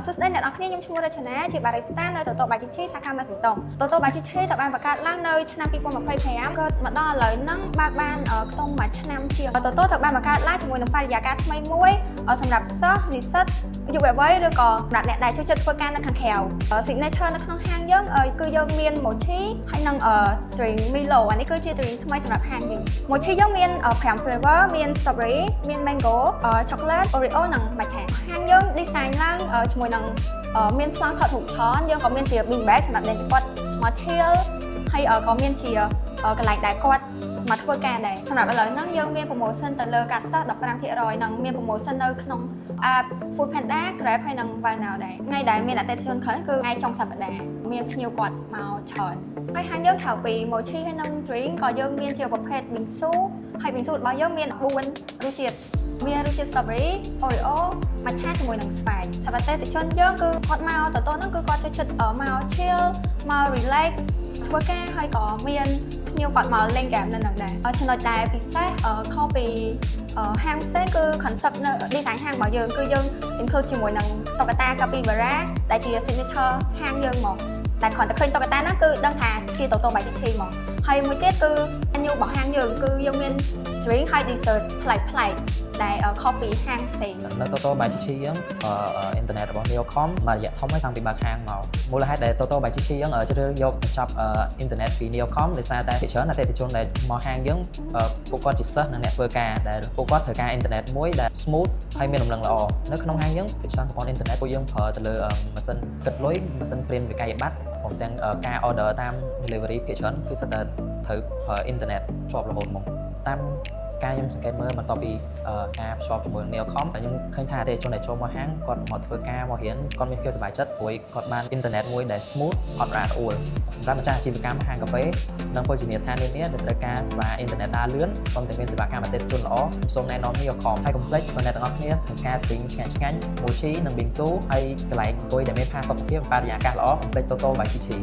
សួស្តីអ្នកនរគ្នាខ្ញុំឈ្មោះរចនាជាបារីស្តានៅតូតូបាជីឈីសាខាម៉ាស៊ីនតុងតូតូបាជីឈីត្រូវបានបង្កើតឡើងនៅឆ្នាំ2025ក៏មកដល់ឥឡូវហ្នឹងបើកបានខ្ទង់មួយឆ្នាំជាងតូតូត្រូវបានបង្កើតឡើងជាមួយនឹងបរិយាកាសថ្មីមួយសម្រាប់សិស្សនិស្សិតយុវវ័យឬក៏សម្រាប់អ្នកដែលចូលចិត្តធ្វើការនៅខាងក្រៅ signature នៅក្នុងហាងយើងគឺយើងមាន mochi ហើយនិង drink Milo អានេះគឺជា drink ថ្មីសម្រាប់ហាងយើង mochi យើងមាន5 flavor មាន strawberry មាន mango chocolate oreo និង matcha ហាងយើង design ឡើងជាមួយនឹងមានប្លង់ថតរូបច្រើនយើងក៏មានជា bean bag សម្រាប់អ្នកគាត់មក chill ហើយក៏មានជាកន្លែងដែលគាត់មកធ្វើការដែរសម្រាប់ឥឡូវហ្នឹងយើងមាន promotion ទៅលើការសិស្ស 15% និងមាន promotion នៅក្នុង app Food Panda Grab ហើយនិង Valnow ដែរថ្ងៃដែលមានអតិថិជនច្រើនគឺថ្ងៃចុងសប្តាហ៍មានភ្ញៀវគាត់មកច្រើនហើយហាងយើងក្រៅពី mochi ហើយនិង drink ក៏យើងមានជាប្រភេទ bingsu ហើយ bingsu របស់យើងមាន4រសជាតិមានរសជាតិ strawberry oreo matcha ជាមួយនឹងស្វាយសម្រាប់អតិថិជនយើងគឺគាត់មកតទៅហ្នឹងគឺគាត់ចូលចិត្តមក chill មក relax ធ្វើការហើយក៏មានភ្ញៀវគាត់មកលេងហ្គេមនៅហ្នឹងដែរចំណុចដែលពិសេសខុសពីហាងផ្សេងគឺ concept នៅ design ហាងរបស់យើងគឺយើង include ជាមួយនឹងតុក្កតា capybara ដែលជា signature ហាងយើងមកតែគ្រាន់តែឃើញតុក្កតាហ្នឹងគឺដឹងថាជាតូតូបាយជីឈីមកហើយមួយទៀតគឺ menu របស់ហាងយើងគឺយើងមាន drink ហើយ dessert ប្លែកៗដែលខុសពីហាងផ្សេងនៅតូតូបាយជីឈីយើងអ៊ីនធឺណិតរបស់ Neocom មករយៈធំហើយតាំងពីបើកហាងមកមូលហេតុដែលតូតូបាយជីឈីយើងជ្រើសយកបញ្ចប់អ៊ីនធឺណិតពី Neocom ដោយសារតែច្រើនអតិថិជនដែលមកហាងយើងពួកគាត់ជាសិស្សនិងអ្នកធ្វើការដែលពួកគាត់ត្រូវការអ៊ីនធឺណិតមួយដែល smooth ហើយមានលំនឹងល្អនៅក្នុងហាងយើងច្រើនប្រព័ន្ធអ៊ីនធឺណិតពួកយើងប្រើទៅលើម៉ាស៊ីនគិតលុយម៉ាស៊ីនព្រីនវិក័យប័ត្រព្រមទាំងការ order តាម delivery ភាគច្រើនគឺសិតតែត្រូវប្រើអ៊ីនធឺណិតជាប់រហូតមកតាមការខ្ញុំសង្កេតមើលបន្ទាប់ពីការភ្ជាប់ជាមួយ Neocom ខ្ញុំឃើញថាអតិថិជនដែលចូលមកហាងគាត់មកធ្វើការមករៀនគាត់មានភាពសប្បាយចិត្តព្រោះគាត់បានអ៊ីនធឺណិតមួយដែល smooth អត់រ៉ាត់អួលសម្រាប់ម្ចាស់អាជីវកម្មហាងកាហ្វេនិងភោជនីយដ្ឋាននានាដែលត្រូវការសេវាអ៊ីនធឺណិតដើរលឿនព្រមទាំងមានសេវាកម្មអតិថិជនល្អសូមណែនាំ Neocom ហើយកុំភ្លេចបងប្អូនទាំងអស់គ្នាត្រូវការទិញឆ្ងាញ់ mochi និង bingsu ហើយកន្លែងអង្គុយដែលមានផាសុកភាពបរិយាកាសល្អកុំភ្លេចតូតូបាយជីឈី